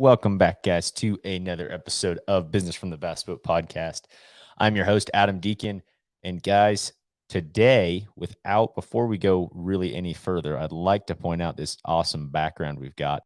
welcome back, guys, to another episode of Business from the BassBoat podcast. I'm your host, Adam Deakin, and guys, today, before we go really any further, I'd like to point out this awesome background we've got.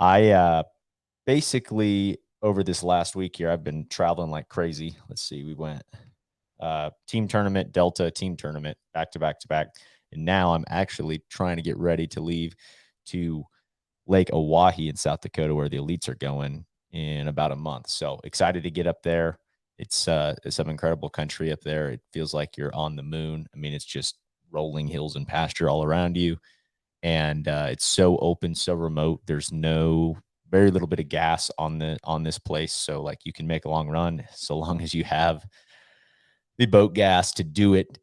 I basically, over this last week here, I've been traveling like crazy. Let's see, we went team tournament, Delta team tournament, back to back to back. And now I'm actually trying to get ready to leave to Lake Oahe in South Dakota, where the elites are going in about a month. So excited to get up there. It's some incredible country up there. It feels like you're on the moon. I mean, it's just rolling hills and pasture all around you. And it's so open, so remote. There's very little bit of gas on this place. So like you can make a long run so long as you have the boat gas to do it.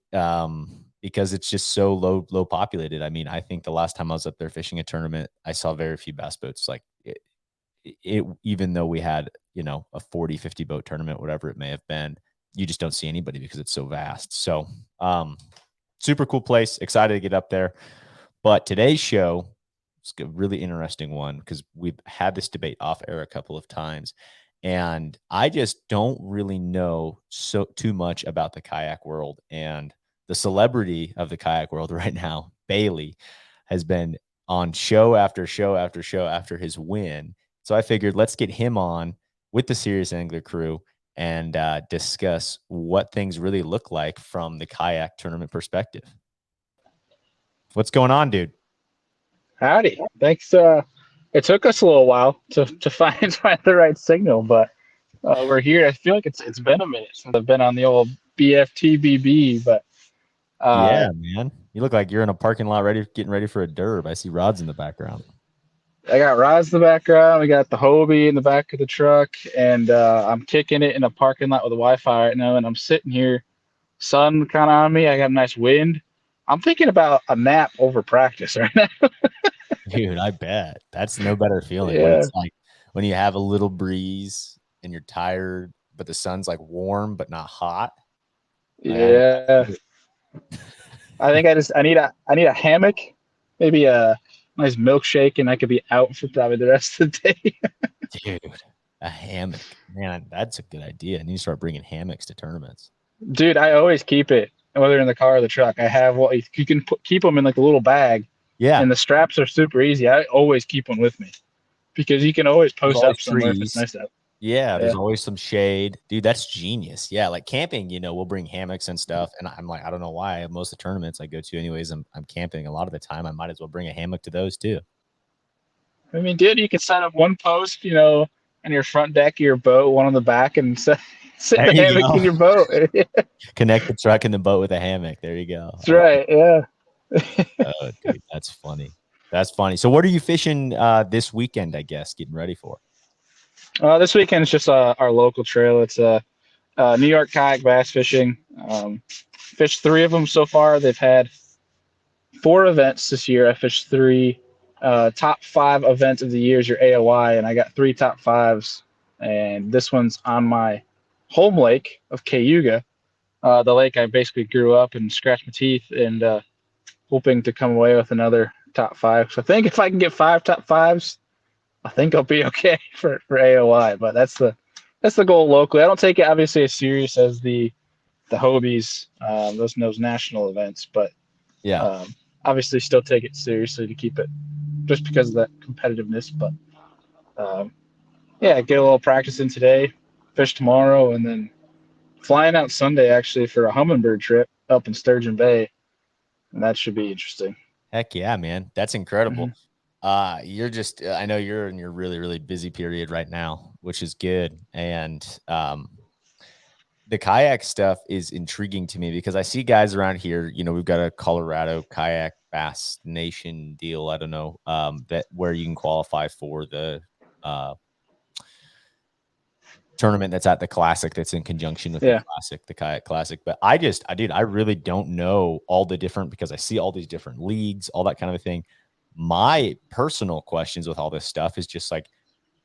Because it's just so low populated. I mean, I think the last time I was up there fishing a tournament, I saw very few bass boats. Like it even though we had, a 40, 50 boat tournament, whatever it may have been, you just don't see anybody because it's so vast. So, super cool place. Excited to get up there. But today's show is a really interesting one because we've had this debate off air a couple of times. And I just don't really know too much about the kayak world. And the celebrity of the kayak world right now, Bailey, has been on show after show after show after his win. So I figured let's get him on with the Serious Angler crew and discuss what things really look like from the kayak tournament perspective. What's going on, dude? Howdy. Thanks. It took us a little while to find the right signal, but we're here. I feel like it's been a minute since I've been on the old BFTBB, but uh, Yeah, man. You look like you're in a parking lot getting ready for a derb. I see rods in the background. I got rods in the background. We got the Hobie in the back of the truck, and I'm kicking it in a parking lot with the Wi-Fi right now. And I'm sitting here, sun kind of on me. I got a nice wind. I'm thinking about a nap over practice right now. Dude, I bet. That's no better feeling when Yeah, it's like when you have a little breeze and you're tired, but the sun's like warm but not hot. Like yeah. I think I need a hammock, maybe a nice milkshake, and I could be out for probably the rest of the day. dude, a hammock. Man, that's a good idea. I need to start bringing hammocks to tournaments. Dude, I always keep it, whether in the car or the truck. I have what you can keep them in like a little bag, Yeah, and the straps are super easy. I always keep one with me because you can always there's post always up somewhere if it's trees. nice out. Yeah, Yeah, there's always some shade. Dude, that's genius. Yeah, like camping, we'll bring hammocks and stuff. And I'm like, I don't know why. Most of the tournaments I go to, anyways, I'm camping a lot of the time. I might as well bring a hammock to those too. I mean, dude, you can set up one post, on your front deck of your boat, one on the back, and sit in There the you hammock go. in your boat. Connect the truck and the boat with a hammock. There you go. That's right. Yeah. Oh, dude, that's funny. That's funny. So, what are you fishing this weekend? I guess getting ready for. This weekend is just our local trail. It's New York kayak bass fishing. Fished three of them so far. They've had four events this year. I fished three. Top five events of the year is your AOI, and I got three top fives. And this one's on my home lake of Cayuga, the lake I basically grew up and scratched my teeth, and hoping to come away with another top five. So I think if I can get five top fives, I think I'll be okay for AOI. But that's the goal locally. I don't take it obviously as serious as the Hobies, those national events, but Yeah. um, obviously still take it seriously to keep it just because of that competitiveness. But um, yeah, get a little practice in today, fish tomorrow, and then flying out Sunday actually for a hummingbird trip up in Sturgeon Bay, and that should be interesting. Heck yeah, man. That's Mm-hmm. incredible. You're just, I know you're in your really, really busy period right now, which is good. And the kayak stuff is intriguing to me because I see guys around here, we've got a Colorado kayak bass nation deal. I don't know, that where you can qualify for the tournament that's at the classic that's in conjunction with the Yeah. classic, the kayak classic. But I really don't know all the different, because I see all these different leagues, all that kind of a thing. My personal questions with all this stuff is just like,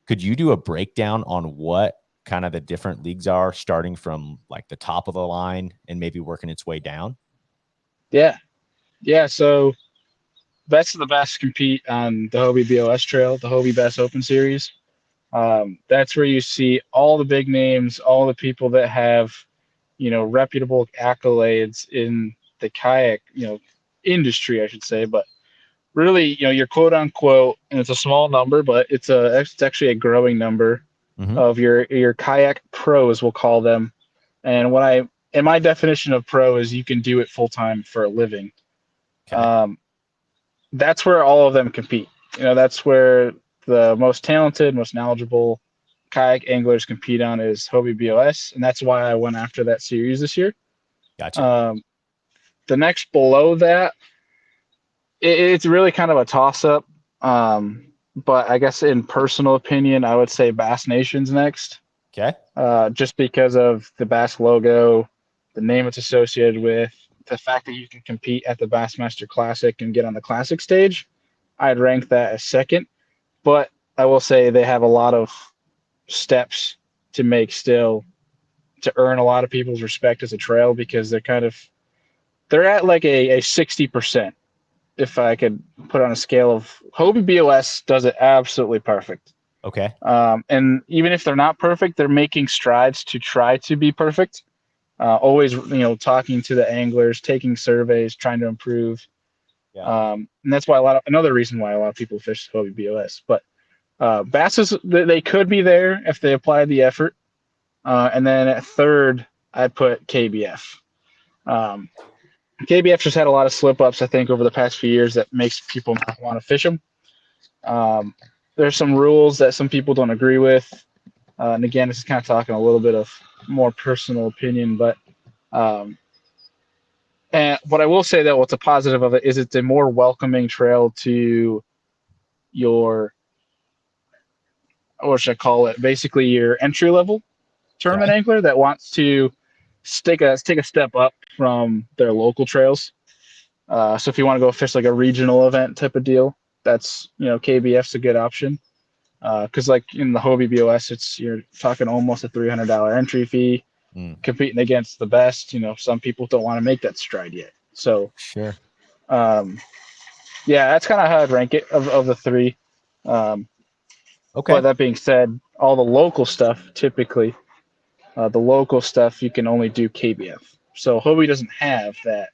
could you do a breakdown on what kind of the different leagues are, starting from like the top of the line and maybe working its way down? Yeah. Yeah. So best of the best compete on the Hobie BOS trail, the Hobie Bass Open Series. That's where you see all the big names, all the people that have, reputable accolades in the kayak, industry, I should say. But really, your quote unquote, and it's a small number, but it's actually a growing number Mm-hmm. of your kayak pros, we'll call them. And my definition of pro is you can do it full time for a living. Okay. That's where all of them compete. That's where the most talented, most knowledgeable kayak anglers compete on is Hobie BOS, and that's why I went after that series this year. Gotcha. The next below that, it's really kind of a toss up. But I guess in personal opinion, I would say Bass Nation's next. Okay. Just because of the Bass logo, the name it's associated with, the fact that you can compete at the Bassmaster Classic and get on the Classic stage, I'd rank that as second. But I will say they have a lot of steps to make still to earn a lot of people's respect as a trail, because they're at like a 60%. If I could put on a scale of Hobie BOS does it absolutely perfect. Okay. And even if they're not perfect, they're making strides to try to be perfect. Always, talking to the anglers, taking surveys, trying to improve. Yeah. And that's why another reason why a lot of people fish Hobie BOS. But Basses, they could be there if they applied the effort. And then at third, I'd put KBF. KBF just had a lot of slip ups, I think, over the past few years that makes people not want to fish them. There's some rules that some people don't agree with. And again, this is kind of talking a little bit of more personal opinion, but and what I will say, though, what's a positive of it is it's a more welcoming trail to your, what should I call it? Basically, your entry level tournament Okay. angler that wants to take a step up from their local trails. So if you want to go fish like a regional event type of deal, that's KBF's a good option. Because like in the Hobie BOS, you're talking almost a $300 entry fee, competing against the best. Some people don't want to make that stride yet. So Sure. yeah, that's kind of how I'd rank it of the three. Okay. But that being said, all the local stuff, typically, the local stuff you can only do KBF. So Hobie doesn't have that,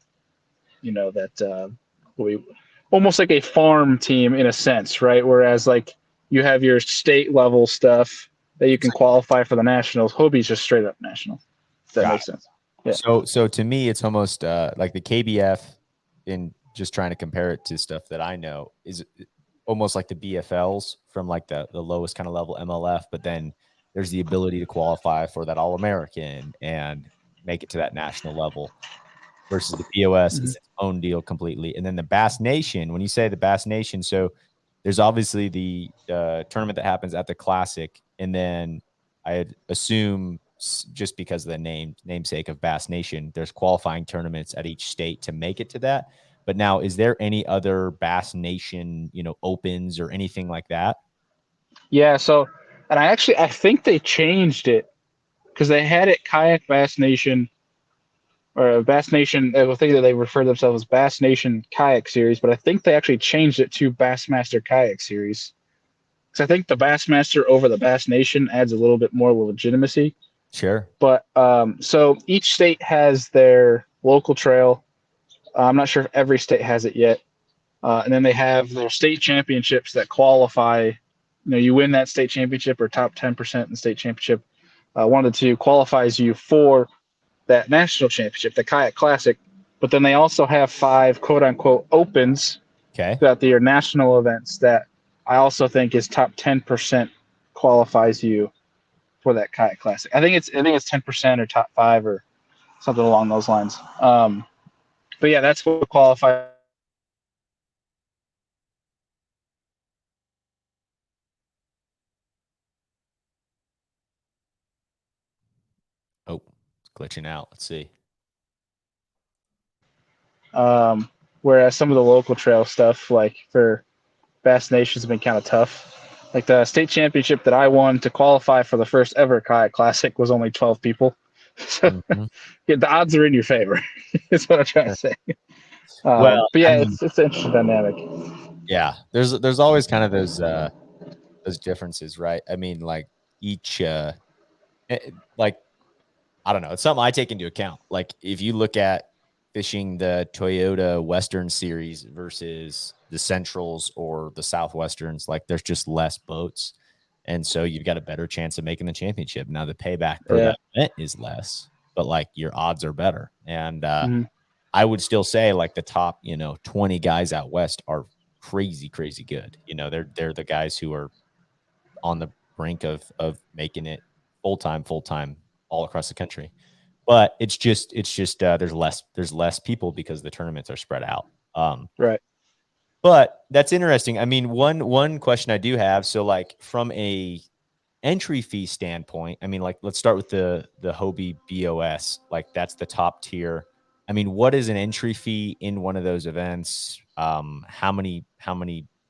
almost like a farm team in a sense, right? Whereas like you have your state level stuff that you can qualify for the nationals. Hobie's just straight up national. If that Got makes it. sense. Yeah. So to me, it's almost like the KBF, in just trying to compare it to stuff that I know, is almost like the BFLs from like the lowest kind of level MLF, but then there's the ability to qualify for that All American and make it to that national level, versus the BOS is its own deal completely. And then the Bass Nation, when you say the Bass Nation, so there's obviously the tournament that happens at the Classic, and then I assume just because of the namesake of Bass Nation, there's qualifying tournaments at each state to make it to that. But now, is there any other Bass Nation, opens or anything like that? Yeah. So, and I think they changed it because they had it Kayak Bass Nation or Bass Nation. I think that they refer to themselves as Bass Nation Kayak Series, but I think they actually changed it to Bassmaster Kayak Series. Because I think the Bassmaster over the Bass Nation adds a little bit more legitimacy. Sure. But so each state has their local trail. I'm not sure if every state has it yet. And then they have their state championships that qualify. You win that state championship or top 10% in the state championship. One of the two qualifies you for that national championship, the Kayak Classic. But then they also have 5 quote unquote opens Okay. throughout the year, national events that I also think is top 10% qualifies you for that kayak classic. I think it's 10% or top five or something along those lines. But yeah, that's what qualifies. Oh, it's glitching out. Let's see. Whereas some of the local trail stuff, like for Bass Nations, have been kind of tough. Like the state championship that I won to qualify for the first ever kayak classic was only 12 people. So Mhm. yeah, the odds are in your favor. Is what I'm trying to say. Well, But I yeah, mean, it's an interesting dynamic. yeah, there's always kind of those differences, right? I mean, like each like I don't know. It's something I take into account. Like if you look at fishing the Toyota Western Series versus the Centrals or the Southwesterns, like there's just less boats. And so you've got a better chance of making the championship. Now the payback per Yeah. that event is less, but like your odds are better. And Mm-hmm. I would still say like the top, 20 guys out west are crazy, crazy good. They're the guys who are on the brink of making it full time all across the country. But it's just there's less people because the tournaments are spread out. Right. But that's interesting. I mean, one question I do have, so like from a entry fee standpoint, I mean, like let's start with the Hobie BOS, like that's the top tier. I mean, what is an entry fee in one of those events? How many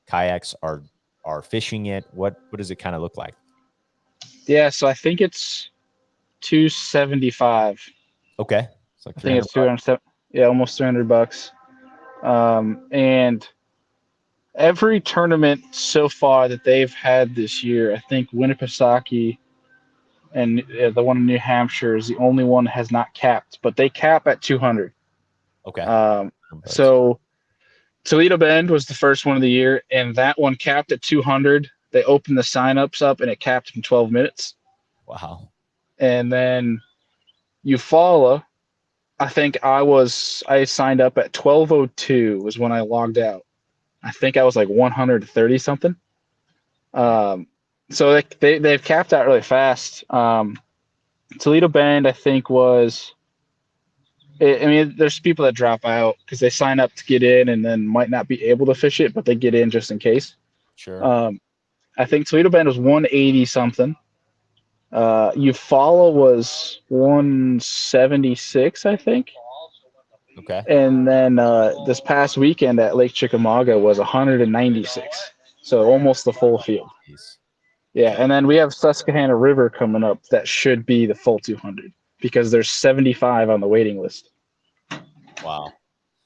kayaks are fishing it? What does it kind of look like? Yeah. So I think it's 275. Okay, it's like I think 300 it's bucks. 207. Yeah, almost $300. And every tournament so far that they've had this year, I think Winnipesaukee and the one in New Hampshire is the only one that has not capped, but they cap at 200. Okay, Um, 100 bucks. so Toledo Bend was the first one of the year, and that one capped at 200. They opened the signups up, and it capped in 12 minutes. Wow. And then Eufaula, I signed up at 12:02 was when I logged out. I think I was like 130 something. Dang. So they've capped out really fast. Toledo Bend, I think, was. I mean, there's people that drop out because they sign up to get in and then might not be able to fish it, but they get in just in case. Sure. Um, I think Toledo Bend was 180 something. Eufaula was 176, I think. Okay. And then this past weekend at Lake Chickamauga was 196. So almost the full field. Jeez. Yeah, Yeah. and then we have Susquehanna River coming up that should be the full 200 because there's 75 on the waiting list. Wow.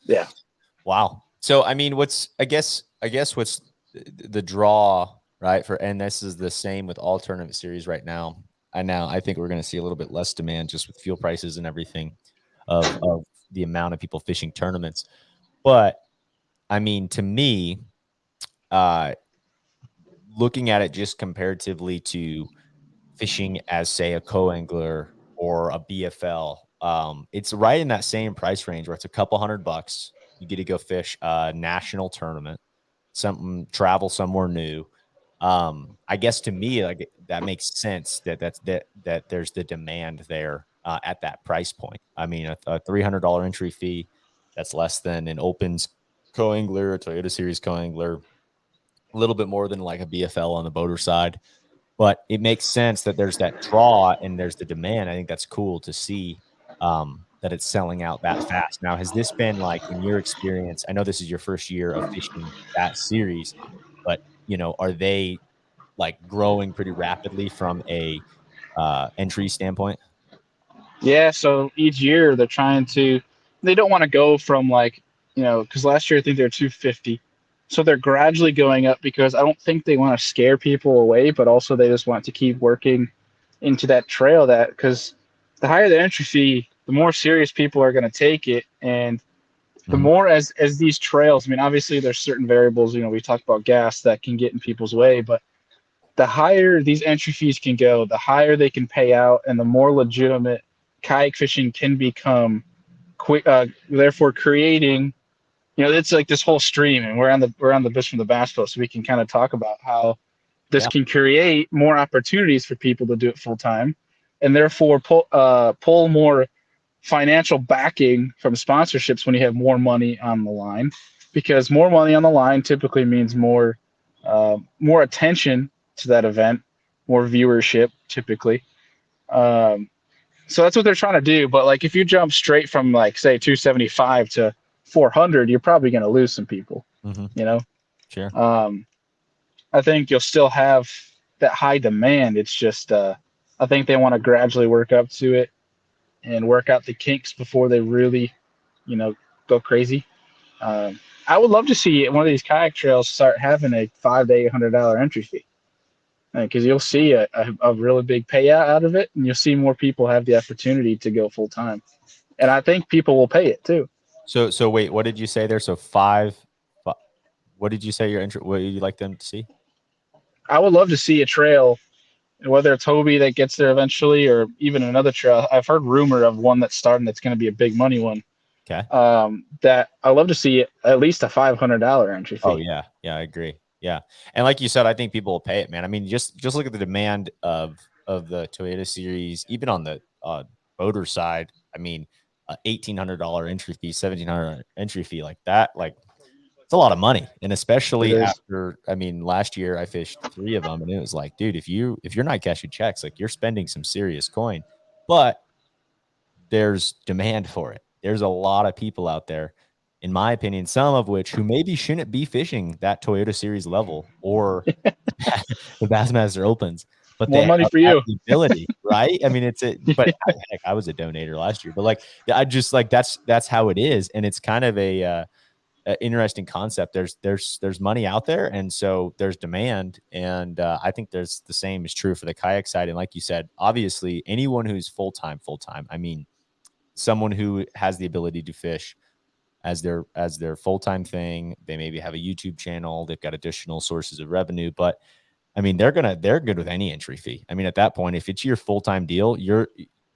Yeah. Wow. So I mean, I guess what's the draw, right? And this is the same with all tournament series right now. I think we're going to see a little bit less demand just with fuel prices and everything of the amount of people fishing tournaments. But I mean, to me, uh, looking at it just comparatively to fishing as say a co-angler or a BFL. It's right in that same price range where it's a couple $100. You get to go fish a national tournament, something travel somewhere new. I guess to me, like that makes sense that there's the demand there at that price point. I mean, a $300 entry fee that's less than an Opens co-angler, a Toyota Series co-angler, a little bit more than like a BFL on the boater side, but it makes sense that there's that draw and there's the demand. I think that's cool to see that it's selling out that fast. Now, has this been like in your experience? I know this is your first year of fishing that series, but are they like growing pretty rapidly from a entry standpoint? Yeah, so each year they don't want to go from because last year I think they were 250. So they're gradually going up because I don't think they want to scare people away, but also they just want to keep working into that trail because the higher the entry fee, the more serious people are going to take it. And the Mhm. more as these trails, I mean, obviously there's certain variables, we talked about gas that can get in people's way, but the higher these entry fees can go, the higher they can pay out, and the more legitimate kayak fishing can become. Quick, therefore creating, it's like this whole stream, and we're on the bus from the BassBoat, so we can kind of talk about how This can create more opportunities for people to do it full time, and therefore pull more financial backing from sponsorships when you have more money on the line, because more money on the line typically means more attention to that event, more viewership typically. So that's what they're trying to do. But like if you jump straight from like say 275 to 400, you're probably going to lose some people. You know, Sure. I think you'll still have that high demand. It's just I think they want to gradually work up to it and work out the kinks before they really, go crazy. I would love to see one of these kayak trails start having a $500 to $800 entry fee, because you'll see a really big payout out of it, and you'll see more people have the opportunity to go full time, and I think people will pay it too. So wait, what did you say there? So five. What did you say your intro? What you'd like them to see? I would love to see a trail, whether it's Hobie that gets there eventually, or even another trail. I've heard rumor of one that's starting that's going to be a big money one. Okay. That I love to see at least a $500 entry fee. Oh yeah, I agree. Yeah, and like you said, I think people will pay it, man. I mean, just look at the demand of the Toyota series, even on the boater side. I mean, $1,800 entry fee, $1,700 entry fee, like that, like it's a lot of money, and especially after, I mean, last year I fished 3 of them, and it was like, dude, if you're not cashing checks, like you're spending some serious coin, but there's demand for it. There's a lot of people out there, in my opinion, some of which who maybe shouldn't be fishing that Toyota series level or the Bassmaster Opens, but More they money for have you. the ability, right? I mean, but heck, I was a donator last year, but like, I just like, that's how it is. And it's kind of a interesting concept. There's money out there, and so there's demand, and I think there's the same is true for the kayak side. And like you said, obviously anyone who's full-time, I mean, someone who has the ability to fish as their full-time thing, they maybe have a YouTube channel, they've got additional sources of revenue, but I mean, they're good with any entry fee. I mean, at that point, if it's your full-time deal, you're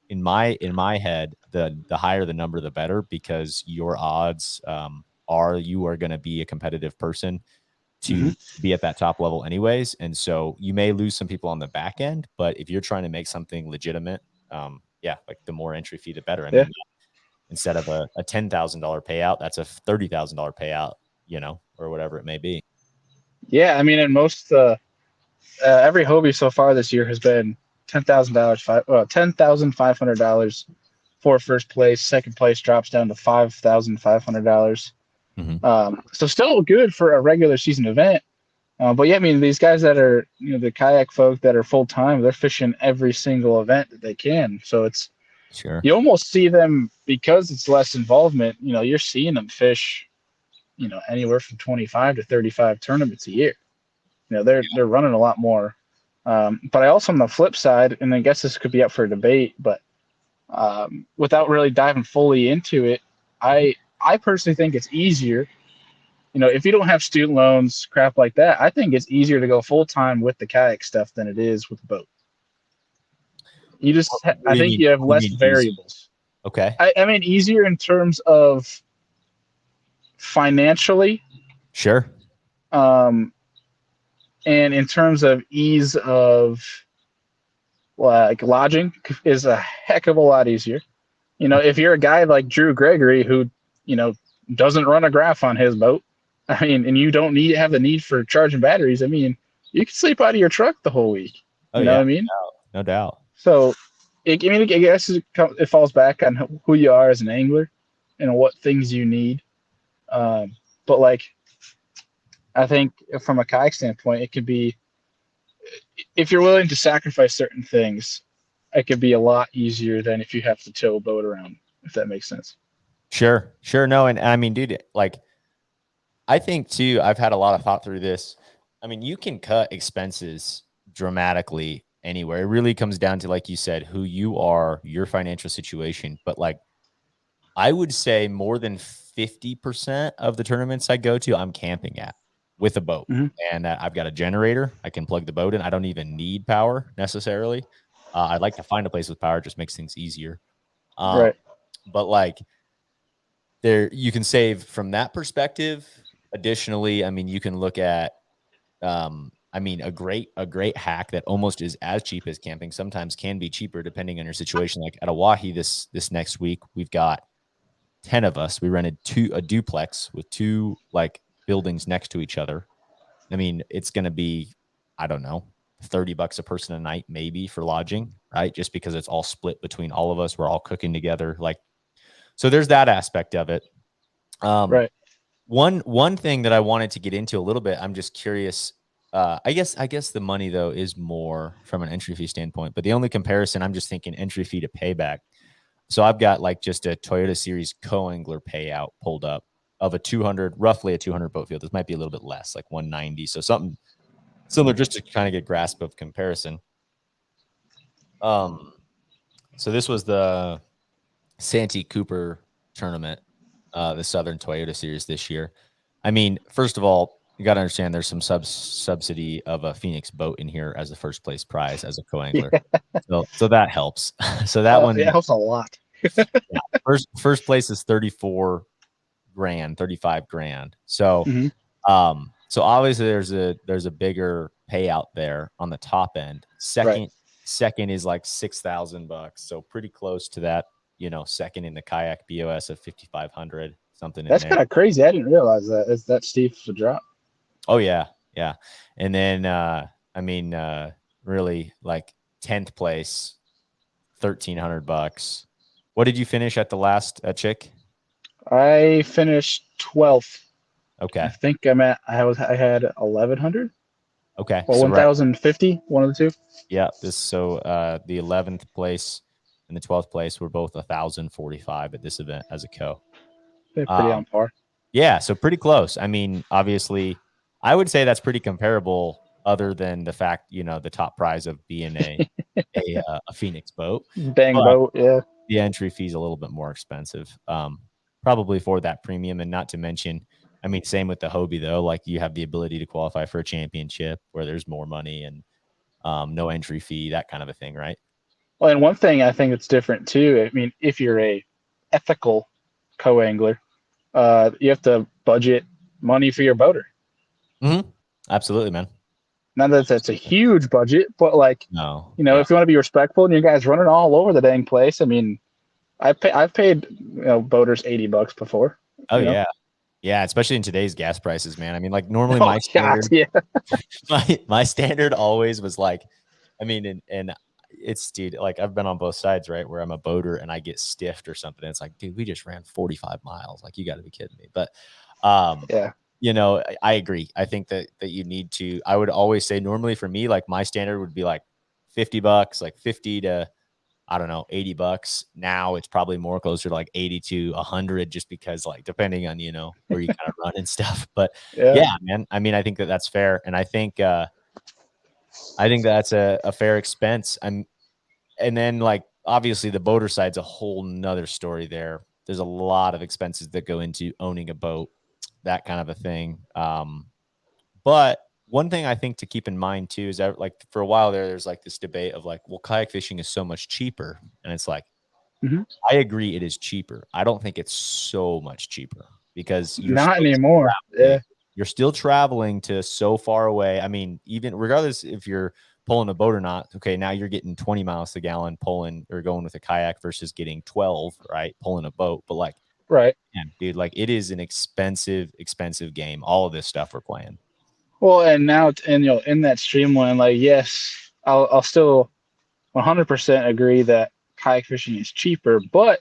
in my head, the higher the number, the better, because your odds are you are going to be a competitive person to be at that top level anyways. And so you may lose some people on the back end, but if you're trying to make something legitimate, like the more entry fee, the better. I mean, instead of a $10,000 payout, that's a $30,000 payout, or whatever it may be. Yeah, I mean, and most every Hobie so far this year has been $10,500 for first place. Second place drops down to $5,500. So still good for a regular season event. But yeah, I mean, these guys that are, the kayak folk that are full time, they're fishing every single event that they can. So it's, sure, you almost see them, because it's less involvement. You're seeing them fish, anywhere from 25 to 35 tournaments a year. They're running a lot more. But I also, on the flip side, and I guess this could be up for a debate, but without really diving fully into it, I personally think it's easier. If you don't have student loans, crap like that, I think it's easier to go full time with the kayak stuff than it is with the boat. I think you have less variables. Okay. I mean, easier in terms of financially. Sure. And in terms of ease of like lodging is a heck of a lot easier. If you're a guy like Drew Gregory who, doesn't run a graph on his boat, I mean, and you don't have the need for charging batteries, I mean, you can sleep out of your truck the whole week. Oh, you know what I mean? No doubt. So, I guess it falls back on who you are as an angler and what things you need. But like, I think from a kayak standpoint, it could be, if you're willing to sacrifice certain things, it could be a lot easier than if you have to tow a boat around, if that makes sense. Sure. No, and I mean, dude, like, I think too, I've had a lot of thought through this. I mean, you can cut expenses dramatically anywhere. It really comes down to, like you said, who you are, your financial situation. But like, I would say more than 50% of the tournaments I go to, I'm camping at with a boat. And I've got a generator. I can plug the boat in. I don't even need power necessarily. I'd like to find a place with power. It just makes things easier. Right. But like, you can save from that perspective. Additionally, I mean, you can look at I mean, a great hack that almost is as cheap as camping, sometimes can be cheaper depending on your situation. Like at Oahe this next week, we've got 10 of us. We rented a duplex with 2 like buildings next to each other. I mean, it's going to be, I don't know, $30 a person a night, maybe, for lodging, right? Just because it's all split between all of us. We're all cooking together. Like, so there's that aspect of it. Right. One thing that I wanted to get into a little bit, I'm just curious. I guess the money though is more from an entry fee standpoint, but the only comparison, I'm just thinking entry fee to payback. So I've got like just a Toyota Series co-angler payout pulled up of roughly a 200 boat field. This might be a little bit less, like 190. So something similar, just to kind of get grasp of comparison. So this was the Santee Cooper tournament, the Southern Toyota Series this year. I mean, first of all, you got to understand there's some subsidy of a Phoenix boat in here as the first place prize as a co-angler. Yeah. So that helps. So that one, it helps a lot. yeah, first place is 34 grand, 35 grand. So, so obviously there's a bigger payout there on the top end. Second is like $6,000. So pretty close to that, second in the kayak BOS of 5,500, something in there. That's kind of crazy. I didn't realize that. Is that steep of a drop? Oh yeah. Yeah. And then, I mean, really like 10th place, $1,300. What did you finish at the last chick? I finished 12th. Okay. I think I had 1,100. Okay. Or so 1,050, one of the two. Yeah. The 11th place and the 12th place were both 1,045 at this event as a co. They're pretty on par. Yeah. So pretty close. I mean, obviously, I would say that's pretty comparable, other than the fact, the top prize of being a Phoenix boat. Bang boat. Yeah. The entry fee is a little bit more expensive, probably for that premium. And not to mention, I mean, same with the Hobie though, like you have the ability to qualify for a championship where there's more money and no entry fee, that kind of a thing, right? Well, and one thing I think that's different too, I mean, if you're a ethical co-angler, you have to budget money for your boater. Mm-hmm. Absolutely, man. Not that that's a huge budget, but like, no, if you want to be respectful and you guys running all over the dang place, I mean, I've paid boaters $80 before. Oh yeah. Yeah, especially in today's gas prices, man. I mean, like normally my standard, my standard always was like, I mean, and it's, dude, like I've been on both sides, right? Where I'm a boater and I get stiffed or something. It's like, dude, we just ran 45 miles. Like, you got to be kidding me. But, yeah, I agree. I think that you need to. I would always say normally for me, like my standard would be like $50, like 50 to, I don't know, $80. Now it's probably more closer to like 80 to 100, just because like depending on, where you kind of run and stuff. But yeah, man, I mean, I think that's fair. And I think that's a fair expense. And then like, obviously the boater side's a whole nother story there. There's a lot of expenses that go into owning a boat, that kind of a thing. But one thing I think to keep in mind too is that, like, for a while there's like this debate of like, well, kayak fishing is so much cheaper. And it's like, I agree it is cheaper. I don't think it's so much cheaper, because you're not anymore. Yeah. You're still traveling to so far away. I mean, even regardless if you're pulling a boat or not, okay, now you're getting 20 miles a gallon pulling or going with a kayak versus getting 12, right? Pulling a boat. But like, right. Man, dude, like it is an expensive game. All of this stuff we're playing. Well, and now, in that streamline, like, yes, I'll still 100% agree that kayak fishing is cheaper, but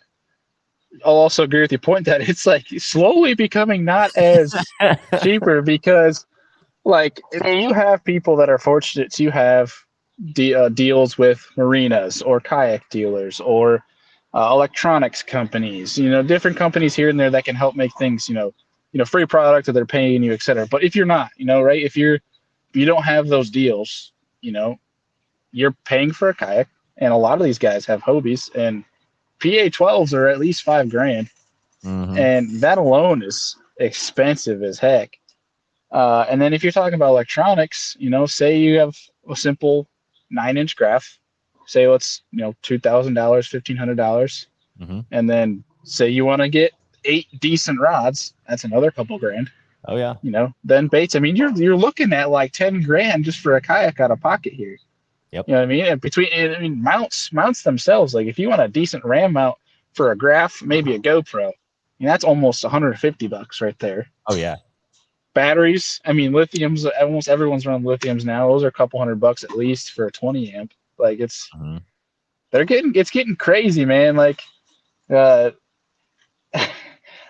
I'll also agree with your point that it's like slowly becoming not as cheaper, because like, you have people that are fortunate to have deals with marinas or kayak dealers or electronics companies, different companies here and there that can help make things, free product, or they're paying you, etc. But if you're not, right, if you don't have those deals, you're paying for a kayak, and a lot of these guys have Hobies, and PA12s are at least $5,000, and that alone is expensive as heck. And then if you're talking about electronics, say you have a simple 9-inch graph, say it's $2,000, $1,500, and then say you want to get 8 decent rods, that's another couple grand. Oh yeah. Then baits. I mean, you're looking at like 10 grand just for a kayak out of pocket here. Yep. You know what I mean? And mounts themselves. Like if you want a decent ram mount for a graph, maybe a GoPro, that's almost $150 right there. Oh yeah. Batteries. I mean, lithiums. Almost everyone's running lithiums now. Those are a couple $100 at least for a 20 amp. Like it's getting crazy, man. Like, uh,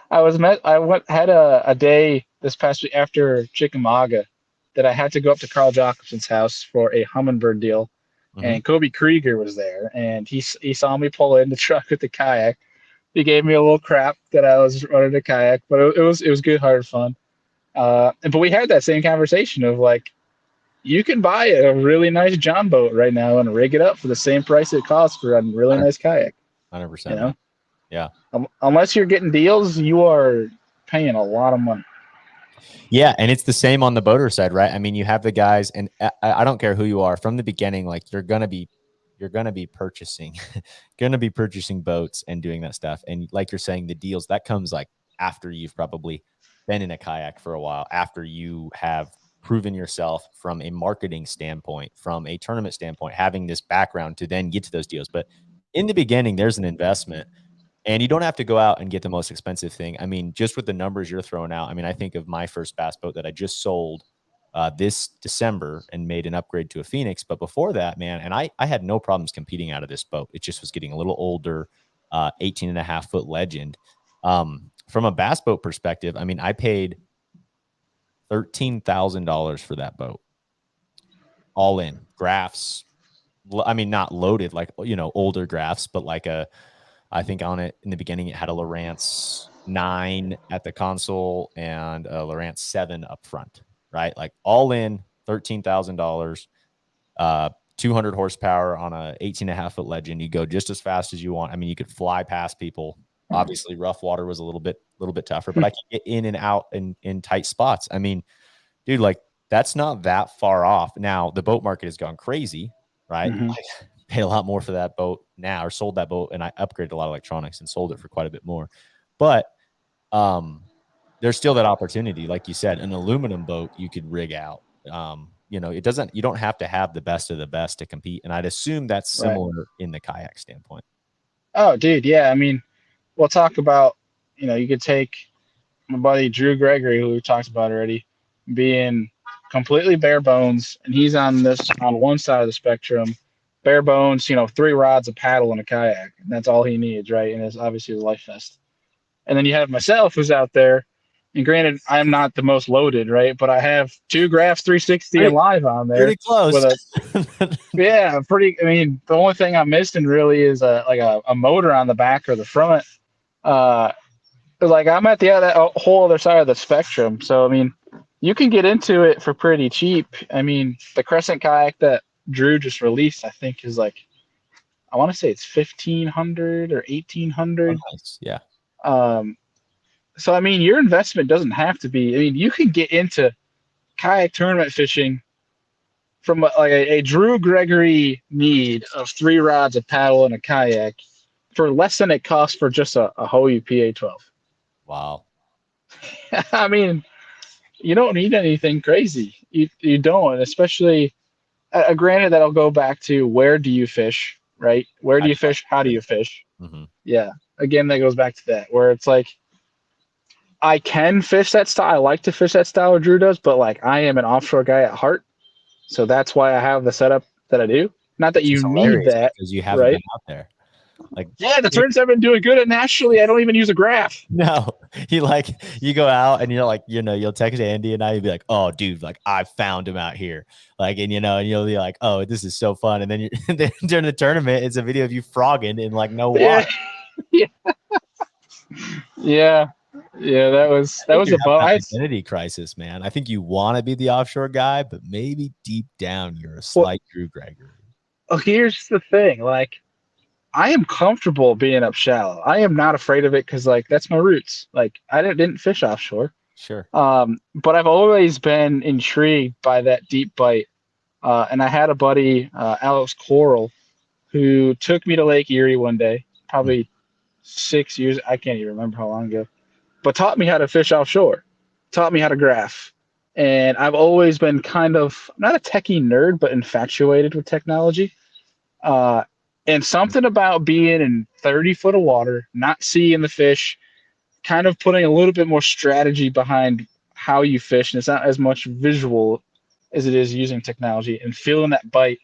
had a day this past week after Chickamauga that I had to go up to Carl Jacobson's house for a hummingbird deal, and Kobe Krieger was there, and he saw me pull in the truck with the kayak. He gave me a little crap that I was running a kayak, but it was good, hard fun. But we had that same conversation of like, you can buy a really nice John boat right now and rig it up for the same price it costs for a really nice kayak. 100%. Man. Yeah. Unless you're getting deals, you are paying a lot of money. Yeah, and it's the same on the boater side, right? I mean, you have the guys, and I don't care who you are from the beginning. Like you're gonna be purchasing, boats and doing that stuff. And like you're saying, the deals that comes like after you've probably been in a kayak for a while, after you have proven yourself from a marketing standpoint, from a tournament standpoint, having this background to then get to those deals. But in the beginning, there's an investment. And you don't have to go out and get the most expensive thing. I mean, just with the numbers you're throwing out, I mean, I think of my first bass boat that I just sold this December and made an upgrade to a Phoenix. But before that, man, and I had no problems competing out of this boat. It just was getting a little older, 18.5-foot Legend. From a bass boat perspective, I mean, I paid $13,000 for that boat. All in. Graphs. I mean, not loaded like, older graphs, but like I think on it in the beginning, it had a Lowrance 9 at the console and a Lowrance 7 up front, right? Like all in $13,000, 200 horsepower on a 18.5-foot Legend. You go just as fast as you want. I mean, you could fly past people. Obviously, rough water was a little bit tougher, but I could get in and out in tight spots. I mean, dude, like that's not that far off. Now the boat market has gone crazy, right? Like, pay a lot more for that boat now, or sold that boat, and I upgraded a lot of electronics and sold it for quite a bit more. But there's still that opportunity, like you said, an aluminum boat you could rig out. You don't have to have the best of the best to compete, and I'd assume that's similar in the kayak standpoint. Oh, dude, yeah. I mean, we'll talk about, you could take my buddy Drew Gregory, who we talked about already, being completely bare bones, and he's on one side of the spectrum. Bare bones, 3 rods, a paddle, and a kayak. And that's all he needs, right? And it's obviously a life vest. And then you have myself who's out there. And granted, I'm not the most loaded, right? But I have 2 graphs 360 and live on there. Pretty close. Yeah, pretty. I mean, the only thing I'm missing really is a motor on the back or the front. Like I'm at that whole other side of the spectrum. So, I mean, you can get into it for pretty cheap. I mean, the Crescent kayak that Drew just released, I think, is like, I want to say it's 1,500 or 1,800. Oh, nice. Yeah. So I mean, your investment doesn't have to be. I mean, you can get into kayak tournament fishing from a Drew Gregory need of 3 rods, a paddle, and a kayak for less than it costs for just a Hobie PA12. Wow. I mean, you don't need anything crazy. You don't, especially. Granted, that'll go back to where do you fish, right? Where do you fish? How do you fish? Yeah. Again, that goes back to that, where it's like, I can fish that style. I like to fish that style where Drew does, but like I am an offshore guy at heart. So that's why I have the setup that I do. Not that you need that. Because you haven't been out there. Like, yeah, the turns have been doing good at nationally. I don't even use a graph. No, you go out and you're like, you'll text Andy and you'll be like, oh, dude, like I found him out here. Like, and you'll be like, oh, this is so fun. And then then during the tournament, it's a video of you frogging in like no water. Yeah. Yeah. That was a bum. Identity crisis, man. I think you want to be the offshore guy, but maybe deep down you're a slight Drew Gregory. Oh, here's the thing. Like, I am comfortable being up shallow. I am not afraid of it because, like, that's my roots. Like, I didn't fish offshore. Sure. But I've always been intrigued by that deep bite. And I had a buddy, Alex Coral, who took me to Lake Erie one day, probably 6 years. I can't even remember how long ago, but taught me how to fish offshore. taught me how to graph. And I've always been kind of not a techie nerd, but infatuated with technology. Uh, and something about being in 30 foot of water, not seeing the fish, kind of putting a little bit more strategy behind how you fish, and it's not as much visual as it is using technology and feeling that bite.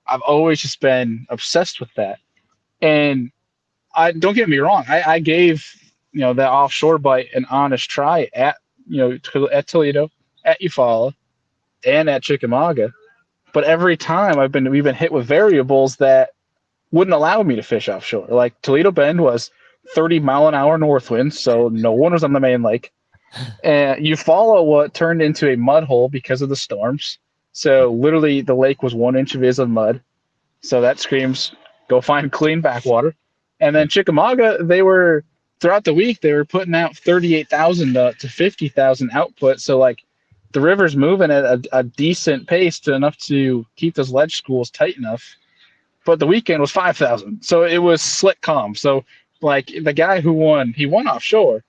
I've always just been obsessed with that. And I don't get me wrong, I gave that offshore bite an honest try at at Toledo, at Eufaula, and at Chickamauga. But every time we've been hit with variables that wouldn't allow me to fish offshore. Like Toledo Bend was 30-mile-an-hour north winds, so no one was on the main lake. And you follow what turned into a mud hole because of the storms. So literally, the lake was 1 inch of mud. So that screams, go find clean backwater. And then Chickamauga, they were throughout the week they were putting out 38,000 to 50,000 output. So like the river's moving at a decent pace to enough to keep those ledge schools tight enough. But the weekend was 5,000, so it was slick calm. So like the guy who won, he won offshore,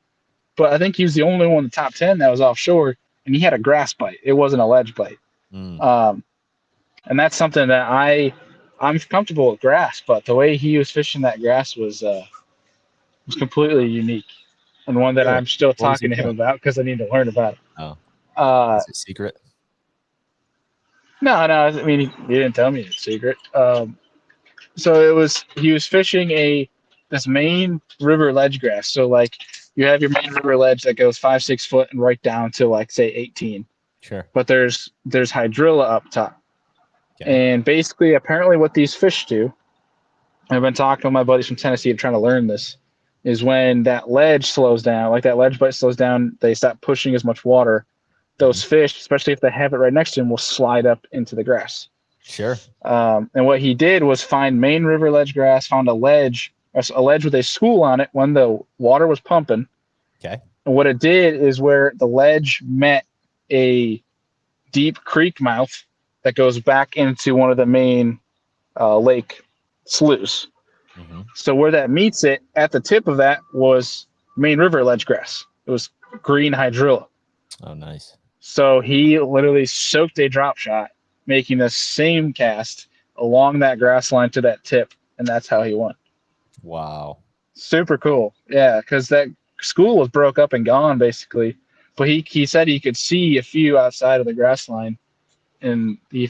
but I think he was the only one in the top 10 that was offshore, and he had a grass bite. It wasn't a ledge bite. And that's something that I'm comfortable with grass, but the way he was fishing that grass was completely unique, and one that Really? I'm still What was he talking to him doing? about because I need to learn about it. Oh, Uh, is it secret? no, I mean he didn't tell me it's secret. So he was fishing this main river ledge grass. So like you have your main river ledge that goes 5-6 foot and right down to like say 18. Sure. But there's hydrilla up top. Okay. And basically apparently what these fish do, I've been talking to my buddies from Tennessee and trying to learn this, is when that ledge slows down, like that ledge bite slows down, they stop pushing as much water. Those fish, especially if they have it right next to them, will slide up into the grass. Sure. And what he did was find main river ledge grass, found a ledge with a school on it when the water was pumping. Okay. And what it did is where the ledge met a deep creek mouth that goes back into one of the main lake sloughs. Mm-hmm. So where that meets it, at the tip of that was main river ledge grass. It was green hydrilla. Oh, nice. So he literally soaked a drop shot, making the same cast along that grass line to that tip, and that's how he won. Wow. Super cool. Yeah, because that school was broke up and gone basically. But he said he could see a few outside of the grass line, and he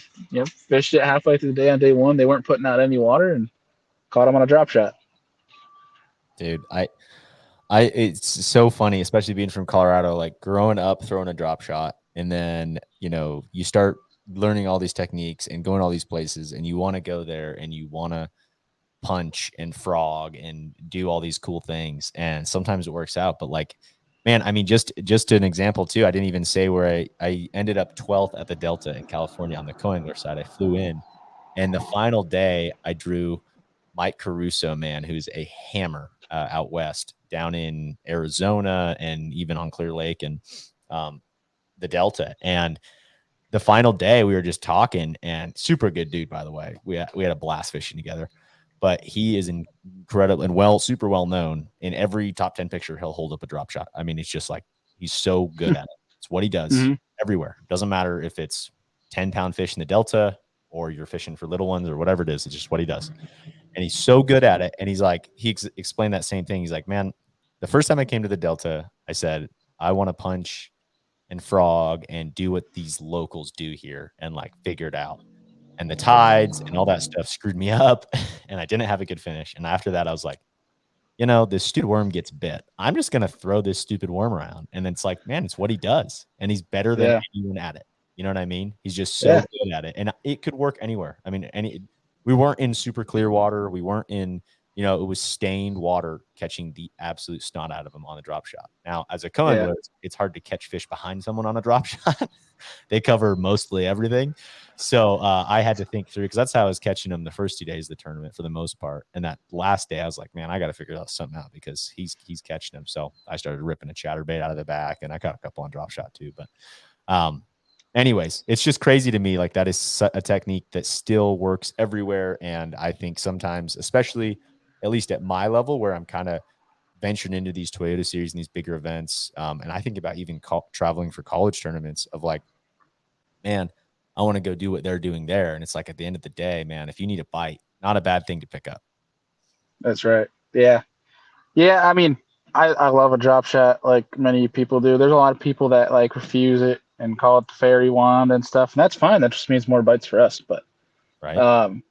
fished it halfway through the day on day one. They weren't putting out any water and caught him on a drop shot. Dude, it's so funny, especially being from Colorado, like growing up throwing a drop shot, and then you start learning all these techniques and going all these places, and you want to go there and you want to punch and frog and do all these cool things, and sometimes it works out, but like, man, I mean, just an example too, I didn't even say where I ended up 12th at the Delta in California on the Coangler side. I flew in, and the final day I drew Mike Caruso, man, who's a hammer out west, down in Arizona and even on Clear Lake and the Delta. And the final day we were just talking, and super good dude, by the way. We had a blast fishing together, but he is incredible and super well known. In every top 10 picture, he'll hold up a drop shot. I mean, it's just like, he's so good at it. It's what he does everywhere. Doesn't matter if it's 10-pound fish in the Delta or you're fishing for little ones or whatever it is. It's just what he does. And he's so good at it. And he's like, explained that same thing. He's like, man, the first time I came to the Delta, I said, I want to punch and frog and do what these locals do here and like figure it out. And the tides and all that stuff screwed me up, and I didn't have a good finish. And after that, I was like, this stupid worm gets bit. I'm just going to throw this stupid worm around. And it's like, man, it's what he does. And he's better than anyone at it. You know what I mean? He's just so good at it. And it could work anywhere. I mean, we weren't in super clear water. We weren't in, it was stained water catching the absolute snot out of him on the drop shot. Now, as a co-angler, it's hard to catch fish behind someone on a drop shot. They cover mostly everything. So I had to think through, because that's how I was catching him the first 2 days of the tournament for the most part. And that last day, I was like, man, I got to figure something out, because he's catching him. So I started ripping a chatterbait out of the back, and I caught a couple on drop shot too. But anyways, it's just crazy to me. Like, that is a technique that still works everywhere. And I think sometimes, especially at least at my level, where I'm kind of ventured into these Toyota series and these bigger events. And I think about even traveling for college tournaments of like, man, I want to go do what they're doing there. And it's like, at the end of the day, man, if you need a bite, not a bad thing to pick up. That's right. Yeah. Yeah. I mean, I love a drop shot like many people do. There's a lot of people that like refuse it and call it the fairy wand and stuff. And that's fine. That just means more bites for us. But Right.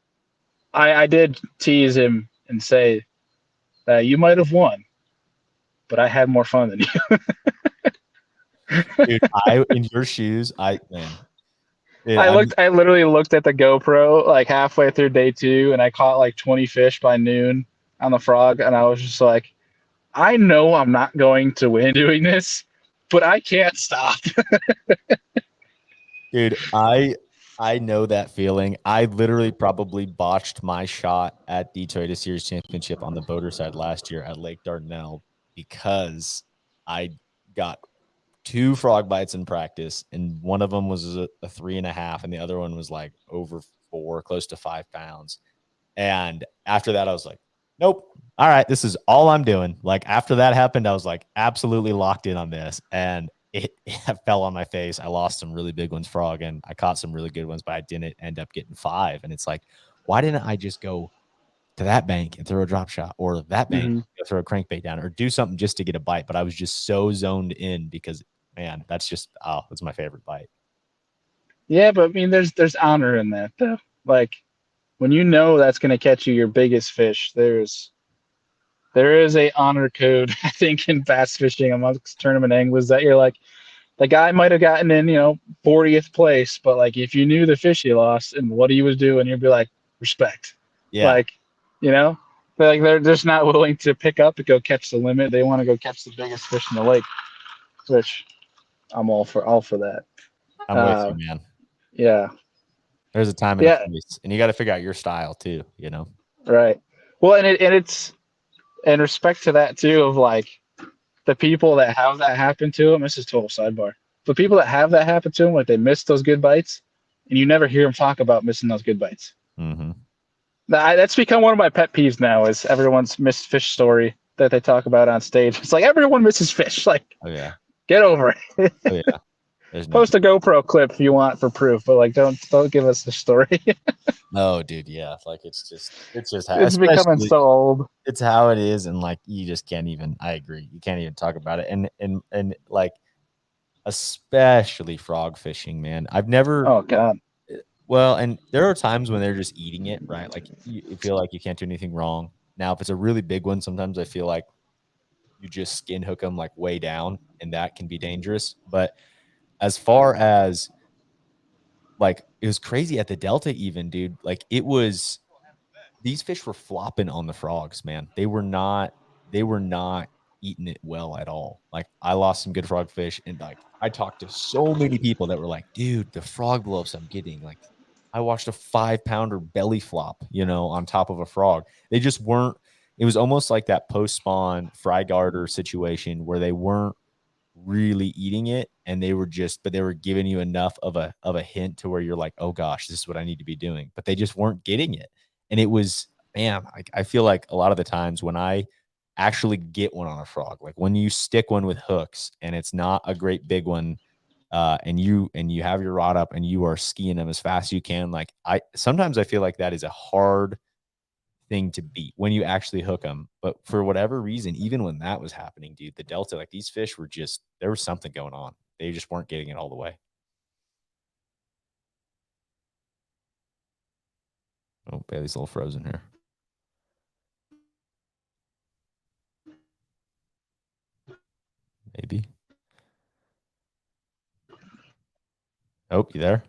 I did tease him and say that you might have won, but I had more fun than you. Dude, in your shoes, man. Dude, I literally looked at the GoPro like halfway through day 2, and I caught like 20 fish by noon on the frog, and I was just like, I know I'm not going to win doing this, but I can't stop. dude, I know that feeling. I literally probably botched my shot at the Toyota Series Championship on the boater side last year at Lake Dardanelle because I got 2 frog bites in practice, and one of them was a 3.5, and the other one was like over 4, close to 5 pounds. And after that, I was like, nope. All right, this is all I'm doing. Like after that happened, I was like absolutely locked in on this, and it fell on my face. I lost some really big ones frog, and I caught some really good ones, but I didn't end up getting 5. And it's like, why didn't I just go to that bank and throw a drop shot, or that bank throw a crankbait down, or do something just to get a bite? But I was just so zoned in because, man, that's my favorite bite. Yeah, but I mean, there's honor in that though. Like when you know that's going to catch you your biggest fish, there is a honor code I think in bass fishing amongst tournament anglers that you're like, the guy might have gotten in 40th place, but like if you knew the fish he lost and what he was doing, you'd be like, respect. Yeah. Like, like they're just not willing to pick up and go catch the limit. They want to go catch the biggest fish in the lake, which I'm all for that. I'm with you, man. Yeah. There's a time and a place, and you got to figure out your style too, Right. Well, and it's in respect to that too, of like the people that have that happen to them. This is total sidebar. But people that have that happen to them, like they miss those good bites, and you never hear them talk about missing those good bites. Mm-hmm. That's become one of my pet peeves now. Is everyone's missed fish story that they talk about on stage? It's like everyone misses fish. Like, oh yeah, get over it. Oh yeah. Post a GoPro clip if you want for proof, but like don't give us the story. No, dude, yeah, like it's it's becoming so old. It's how it is, and like you just can't even. I agree, you can't even talk about it, and like especially frog fishing, man. I've never. Oh God. Well, and there are times when they're just eating it, right? Like you feel like you can't do anything wrong. Now, if it's a really big one, sometimes I feel like you just skin hook them like way down, and that can be dangerous. But as far as like, it was crazy at the Delta even, dude. Like these fish were flopping on the frogs, man. They were not eating it well at all. Like I lost some good frog fish, and like I talked to so many people that were like, dude, the frog blow-ups I'm getting, like I watched a 5-pounder belly flop, on top of a frog. They just weren't. It was almost like that post-spawn fry garter situation where they weren't really eating it, and they were giving you enough of a hint to where you're like, oh gosh, this is what I need to be doing, but they just weren't getting it. And it was, man, I feel like a lot of the times when I actually get one on a frog, like when you stick one with hooks and it's not a great big one, and you have your rod up and you are skiing them as fast as you can, like sometimes I feel like that is a hard thing to beat when you actually hook them. But for whatever reason, even when that was happening, dude, the Delta, like these fish were just, there was something going on. They just weren't getting it all the way. Oh, Bailey's a little frozen here. Maybe. Oh, you there?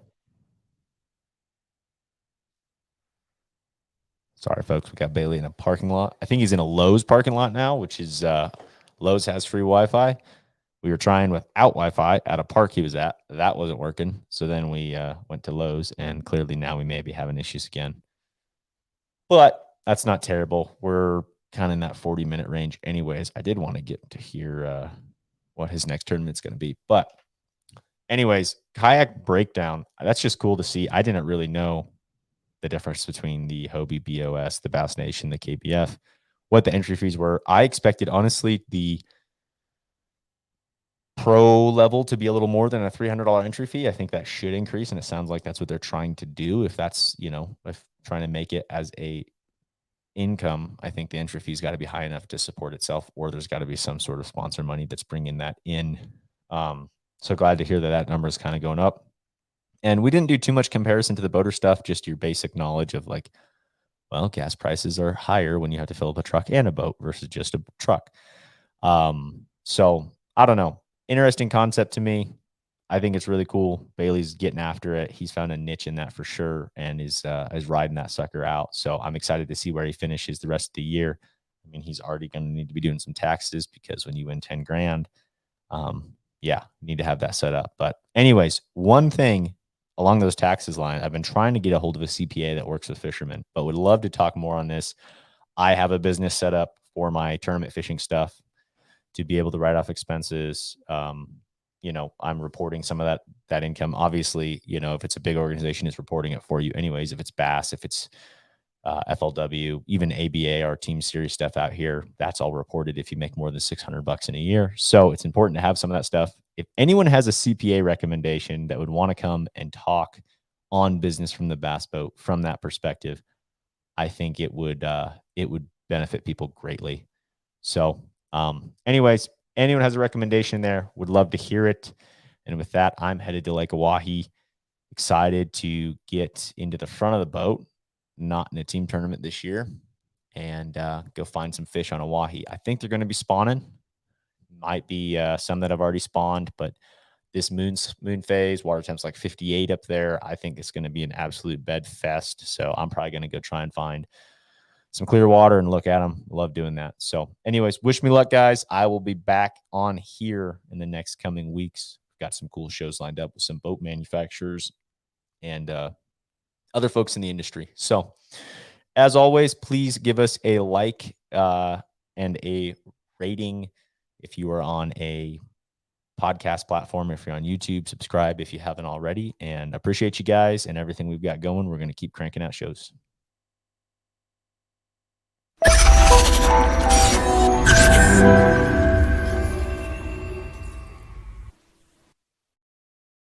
Sorry, folks. We got Bailey in a parking lot. I think he's in a Lowe's parking lot now, which is Lowe's has free Wi-Fi. We were trying without Wi-Fi at a park he was at. That wasn't working. So then we went to Lowe's, and clearly now we may be having issues again. But that's not terrible. We're kind of in that 40-minute range anyways. I did want to get to hear what his next tournament's going to be. But anyways, kayak breakdown. That's just cool to see. I didn't really know the difference between the Hobie BOS, the Bass Nation, the KBF. what the entry fees were. I expected, honestly, the pro level to be a little more than a $300 entry fee. I think that should increase, and it sounds like that's what they're trying to do. If that's, if trying to make it as a income, I think the entry fee's got to be high enough to support itself, or there's got to be some sort of sponsor money that's bringing that in. So glad to hear that number is kind of going up. And we didn't do too much comparison to the boater stuff, just your basic knowledge of like, well, gas prices are higher when you have to fill up a truck and a boat versus just a truck. So I don't know. Interesting concept to me. I think it's really cool. Bailey's getting after it. He's found a niche in that for sure, and is riding that sucker out. So I'm excited to see where he finishes the rest of the year. I mean, he's already going to need to be doing some taxes, because when you win 10 grand, you need to have that set up. But anyways, one thing along those taxes line, I've been trying to get a hold of a CPA that works with fishermen, but would love to talk more on this. I have a business set up for my tournament fishing stuff to be able to write off expenses. I'm reporting some of that income. Obviously, if it's a big organization, it's reporting it for you anyways. If it's Bass, if it's FLW, even ABA, our team series stuff out here, that's all reported if you make more than $600 in a year. So it's important to have some of that stuff. If anyone has a CPA recommendation that would want to come and talk on business from the Bass Boat from that perspective, I think it would benefit people greatly. So anyways, anyone has a recommendation there, would love to hear it. And with that, I'm headed to Lake Oahe, excited to get into the front of the boat, not in a team tournament this year, and go find some fish on Oahe. I think they're going to be spawning. Might be some that have already spawned, but this moon phase, water temp's like 58 up there. I think it's going to be an absolute bed fest. So I'm probably going to go try and find some clear water and look at them. Love doing that. So anyways, wish me luck, guys. I will be back on here in the next coming weeks. Got some cool shows lined up with some boat manufacturers and other folks in the industry. So as always, please give us a like and a rating if you are on a podcast platform. If you're on YouTube, subscribe if you haven't already. And appreciate you guys and everything we've got going. We're going to keep cranking out shows.